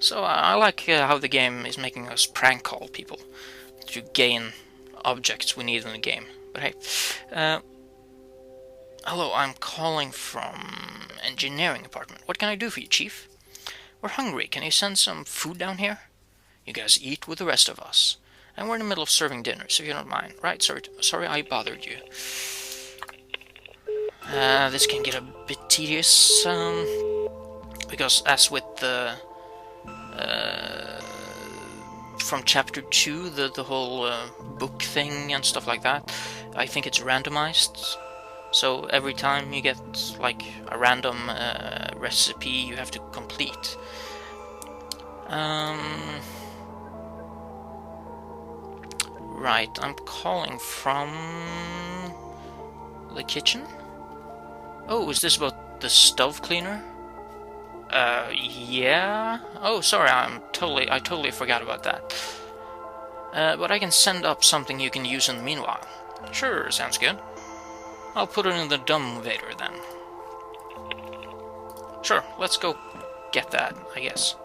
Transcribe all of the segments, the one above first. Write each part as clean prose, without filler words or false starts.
So I like how the game is making us prank call people to gain objects we need in the game. But hey, hello, I'm calling from engineering department. What can I do for you, Chief? We're hungry. Can you send some food down here? You guys eat with the rest of us. And we're in the middle of serving dinner, so if you don't mind. Right, sorry I bothered you. This can get a bit tedious, because as with the from chapter 2, the whole book thing and stuff like that, I think it's randomized. So every time you get like a random recipe you have to complete. Right, I'm calling from the kitchen. Oh, is this about the stove cleaner? Yeah. Oh, sorry, I totally forgot about that. But I can send up something you can use in the meanwhile. Sure, sounds good. I'll put it in the dumbwaiter then. Sure, let's go get that, I guess.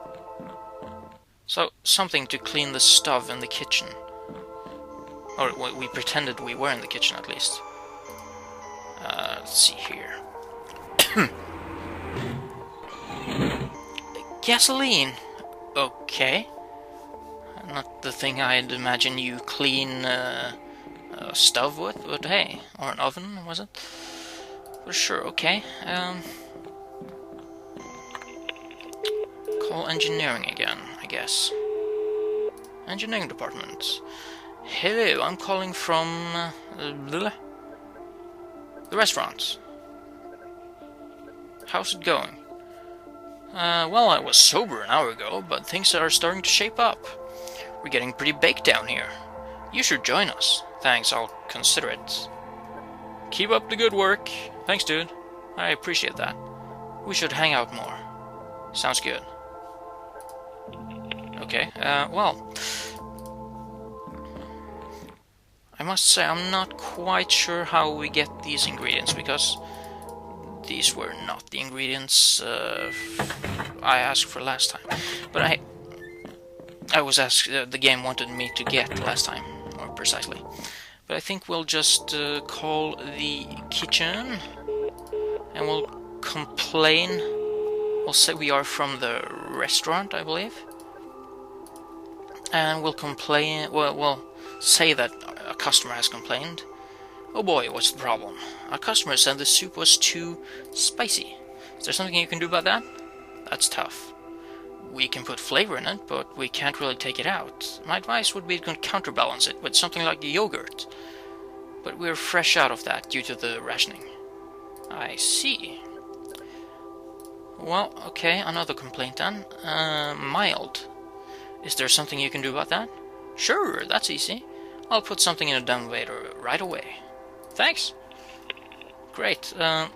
So, something to clean the stove in the kitchen. Or we pretended we were in the kitchen, at least. Let's see here. Gasoline! Okay. Not the thing I'd imagine you clean a stove with, but hey. Or an oven, was it? For sure, okay. Call engineering again, I guess. Engineering department. Hello, I'm calling from the restaurant. How's it going? Well, I was sober an hour ago, but things are starting to shape up. We're getting pretty baked down here. You should join us. Thanks, I'll consider it. Keep up the good work. Thanks, dude. I appreciate that. We should hang out more. Sounds good. Okay, well... I must say, I'm not quite sure how we get these ingredients, because these were not the ingredients I asked for last time. But I was asked, the game wanted me to get last time, more precisely. But I think we'll just call the kitchen, and we'll complain. We'll say we are from the restaurant, I believe. And we'll complain, well, we'll say that a customer has complained. Oh boy, what's the problem? Our customer said the soup was too spicy. Is there something you can do about that? That's tough. We can put flavor in it, but we can't really take it out. My advice would be to counterbalance it with something like yogurt. But we're fresh out of that due to the rationing. I see. Well, okay, another complaint then. Mild. Is there something you can do about that? Sure, that's easy. I'll put something in a dumbwaiter right away. Thanks. Great. Alright,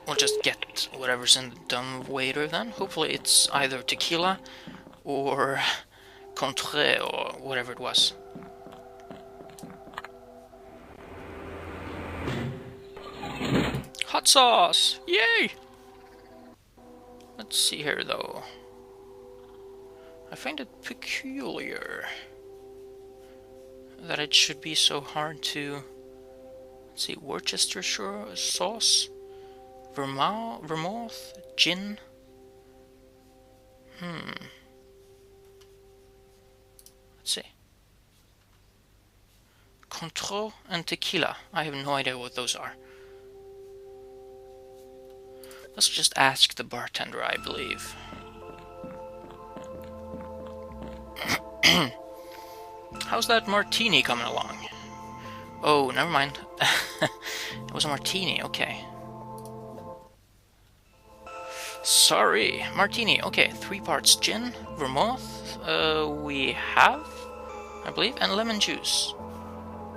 we'll just get whatever's in the dumbwaiter then. Hopefully it's either tequila or Contré or whatever it was. Hot sauce! Yay! Let's see here though. I find it peculiar that it should be so hard to... Let's see, Worcestershire sauce, vermouth, gin. Let's see. Cointreau and tequila. I have no idea what those are. Let's just ask the bartender, I believe. How's that martini coming along? Oh, never mind. It was a martini, okay. Sorry, martini, okay. 3 parts gin, vermouth, we have, I believe, and lemon juice.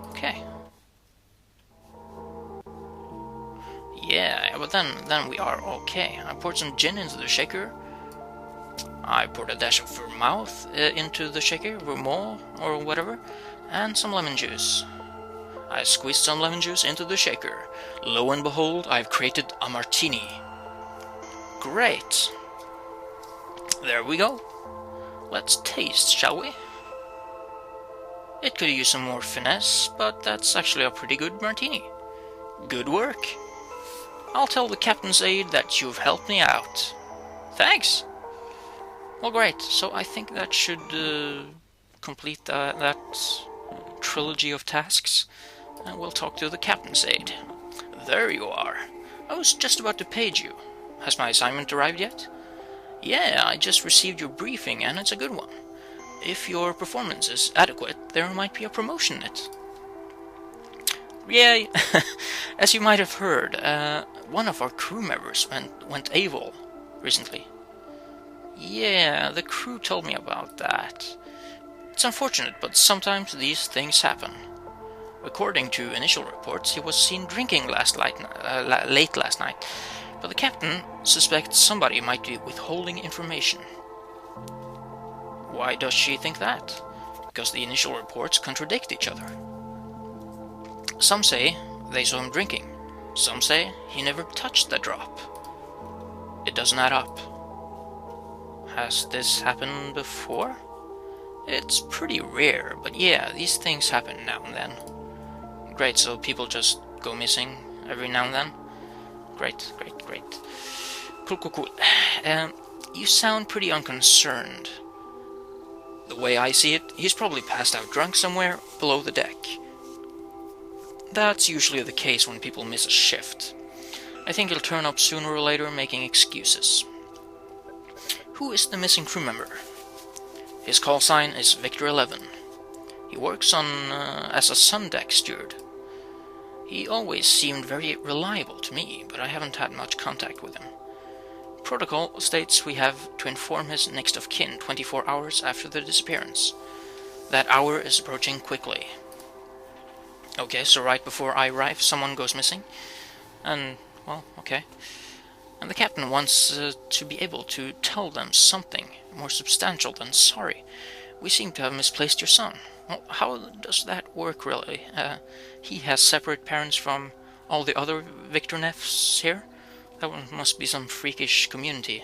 Okay. Yeah, but then we are okay. I poured some gin into the shaker. I poured a dash of vermouth into the shaker, vermouth or whatever, and some lemon juice. I squeezed some lemon juice into the shaker. Lo and behold, I've created a martini. Great. There we go. Let's taste, shall we? It could use some more finesse, but that's actually a pretty good martini. Good work. I'll tell the captain's aide that you've helped me out. Thanks! Well, great. So I think that should complete that trilogy of tasks. And we'll talk to the captain's aide. There you are. I was just about to page you. Has my assignment arrived yet? Yeah, I just received your briefing and it's a good one. If your performance is adequate, there might be a promotion in it. Yay! As you might have heard, one of our crew members went AWOL recently. Yeah, the crew told me about that. It's unfortunate, but sometimes these things happen. According to initial reports, he was seen drinking late last night, but the captain suspects somebody might be withholding information. Why does she think that? Because the initial reports contradict each other. Some say they saw him drinking. Some say he never touched the drop. It doesn't add up. Has this happened before? It's pretty rare, but yeah, these things happen now and then. Great, so people just go missing every now and then? Great. Cool. You sound pretty unconcerned. The way I see it, he's probably passed out drunk somewhere below the deck. That's usually the case when people miss a shift. I think he'll turn up sooner or later making excuses. Who is the missing crew member? His call sign is Victor 11. He works as a sun deck steward. He always seemed very reliable to me, but I haven't had much contact with him. Protocol states we have to inform his next of kin 24 hours after the disappearance. That hour is approaching quickly. Okay, so right before I arrive, someone goes missing. And, well, okay. And the captain wants to be able to tell them something more substantial than sorry. We seem to have misplaced your son. Well, how does that work, really? He has separate parents from all the other Victor Neffs here? That one must be some freakish community,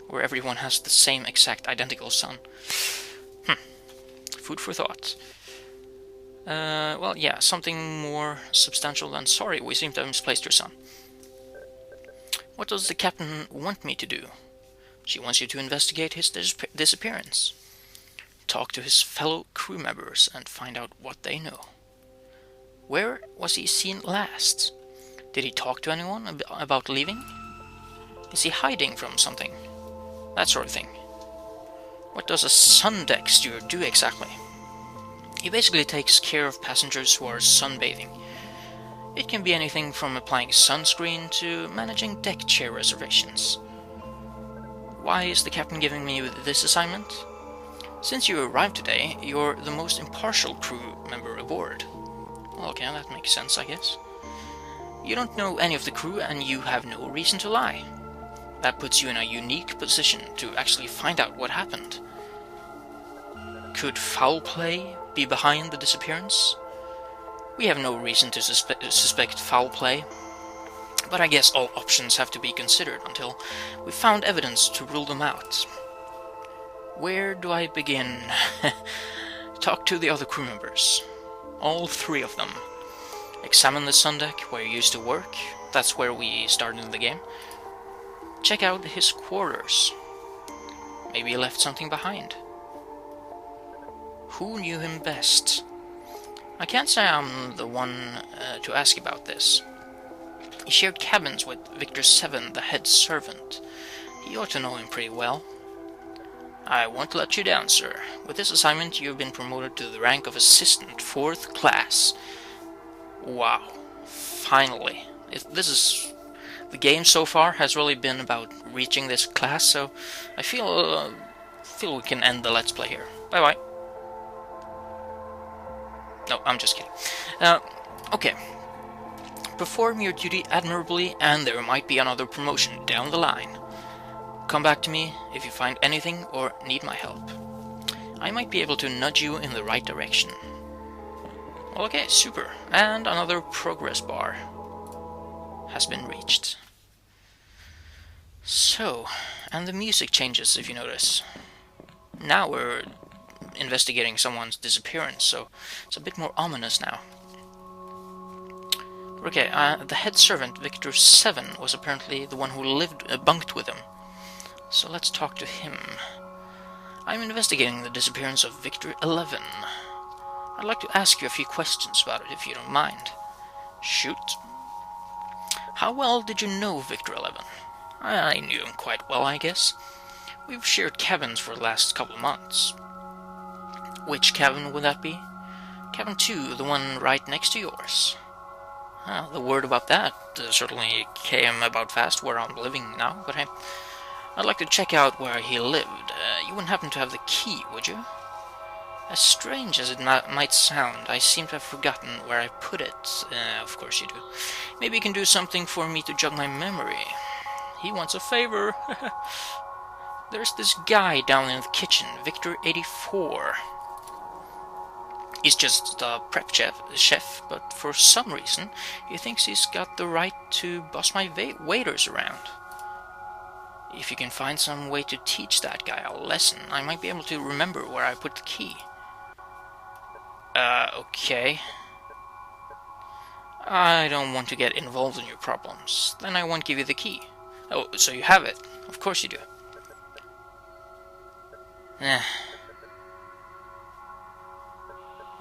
where everyone has the same exact identical son. Food for thought. Well, yeah, something more substantial than sorry, we seem to have misplaced your son. What does the captain want me to do? She wants you to investigate his disappearance. Talk to his fellow crew members and find out what they know. Where was he seen last? Did he talk to anyone about leaving? Is he hiding from something? That sort of thing. What does a sun deck steward do exactly? He basically takes care of passengers who are sunbathing. It can be anything from applying sunscreen to managing deck chair reservations. Why is the captain giving me this assignment? Since you arrived today, you're the most impartial crew member aboard. Well, okay, that makes sense, I guess. You don't know any of the crew and you have no reason to lie. That puts you in a unique position to actually find out what happened. Could foul play be behind the disappearance? We have no reason to suspect foul play, but I guess all options have to be considered until we've found evidence to rule them out. Where do I begin? Talk to the other crew members. All 3 of them. Examine the sun deck where he used to work. That's where we started the game. Check out his quarters. Maybe he left something behind. Who knew him best? I can't say I'm the one to ask about this. He shared cabins with Victor 7, the head servant. You ought to know him pretty well. I won't let you down, sir. With this assignment, you've been promoted to the rank of Assistant 4th Class. Wow. Finally. The game so far has really been about reaching this class, so I feel we can end the Let's Play here. Bye-bye. No, I'm just kidding. Okay. Perform your duty admirably, and there might be another promotion down the line. Come back to me if you find anything or need my help. I might be able to nudge you in the right direction. Okay, super. And another progress bar has been reached. So, and the music changes if you notice. Now we're investigating someone's disappearance, so it's a bit more ominous now. Okay, the head servant, Victor 7, was apparently the one who bunked with him. So let's talk to him. I'm investigating the disappearance of Victor 11. I'd like to ask you a few questions about it, if you don't mind. Shoot. How well did you know Victor 11? I knew him quite well, I guess. We've shared cabins for the last couple of months. Which cabin would that be? Cabin 2, the one right next to yours. The word about that certainly came about fast where I'm living now, but hey, I'd like to check out where he lived. You wouldn't happen to have the key, would you? As strange as it might sound, I seem to have forgotten where I put it. Of course you do. Maybe you can do something for me to jog my memory. He wants a favor. There's this guy down in the kitchen, Victor 84. He's just a prep chef, but for some reason, he thinks he's got the right to boss my waiters around. If you can find some way to teach that guy a lesson, I might be able to remember where I put the key. Okay. I don't want to get involved in your problems. Then I won't give you the key. Oh, so you have it. Of course you do.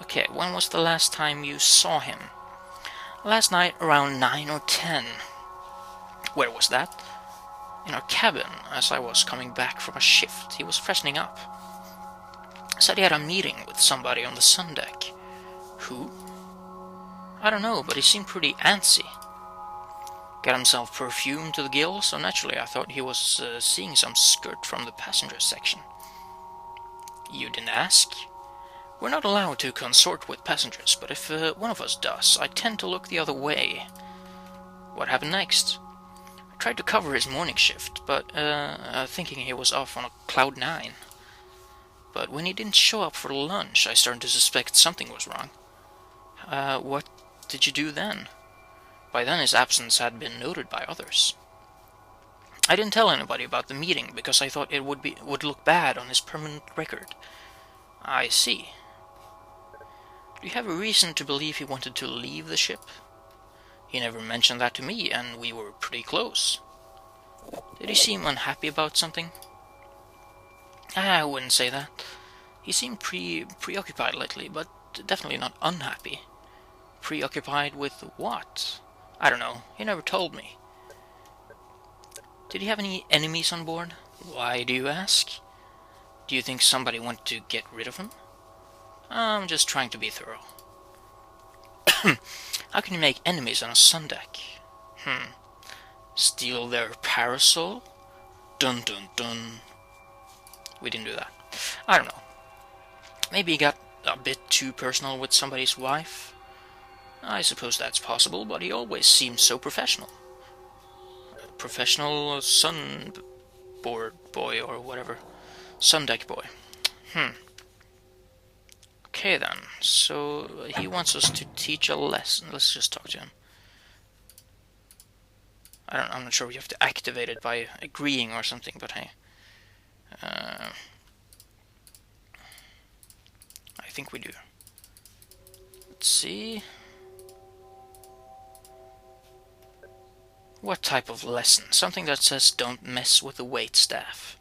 Okay, when was the last time you saw him? Last night around 9 or 10. Where was that? In our cabin, as I was coming back from a shift. He was freshening up. Said he had a meeting with somebody on the sun deck. Who? I don't know, but he seemed pretty antsy. Got himself perfume to the gills, so naturally I thought he was seeing some skirt from the passenger section. You didn't ask? We're not allowed to consort with passengers, but if one of us does, I tend to look the other way. What happened next? I tried to cover his morning shift, but thinking he was off on a cloud 9. But when he didn't show up for lunch, I started to suspect something was wrong. What did you do then? By then his absence had been noted by others. I didn't tell anybody about the meeting because I thought it would look bad on his permanent record. I see. Do you have a reason to believe he wanted to leave the ship? He never mentioned that to me, and we were pretty close. Did he seem unhappy about something? I wouldn't say that. He seemed preoccupied lately, but definitely not unhappy. Preoccupied with what? I don't know. He never told me. Did he have any enemies on board? Why do you ask? Do you think somebody wanted to get rid of him? I'm just trying to be thorough. How can you make enemies on a sun deck? Steal their parasol? Dun dun dun. We didn't do that. I don't know. Maybe he got a bit too personal with somebody's wife? I suppose that's possible, but he always seemed so professional. Professional sunboard boy or whatever. Sundeck boy. Okay then, so he wants us to teach a lesson. Let's just talk to him. I'm not sure we have to activate it by agreeing or something, but hey. I think we do. Let's see. What type of lesson? Something that says don't mess with the wait staff.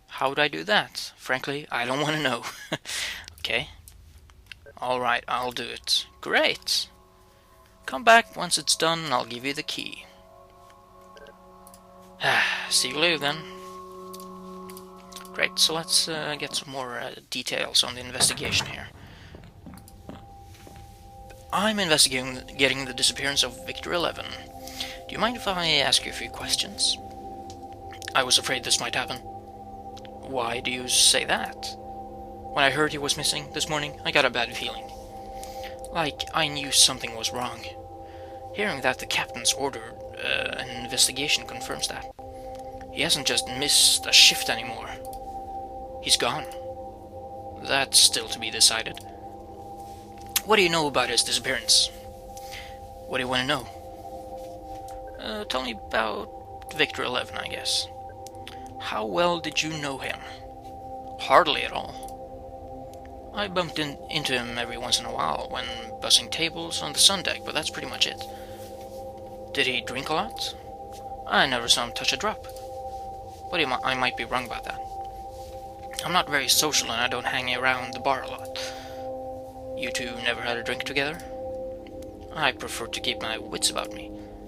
How would I do that? Frankly, I don't want to know. Okay. Alright, I'll do it. Great. Come back once it's done and I'll give you the key. See you later then. Great, so let's get some more details on the investigation here. I'm investigating the disappearance of Victor 11. Do you mind if I ask you a few questions? I was afraid this might happen. Why do you say that? When I heard he was missing this morning, I got a bad feeling. Like I knew something was wrong. Hearing that the captain's ordered an investigation confirms that. He hasn't just missed a shift anymore. He's gone. That's still to be decided. What do you know about his disappearance? What do you want to know? Tell me about Victor 11, I guess. How well did you know him? Hardly at all. I bumped into him every once in a while when buzzing tables on the sun deck, but that's pretty much it. Did he drink a lot? I never saw him touch a drop. But I might be wrong about that. I'm not very social and I don't hang around the bar a lot. You two never had a drink together? I prefer to keep my wits about me.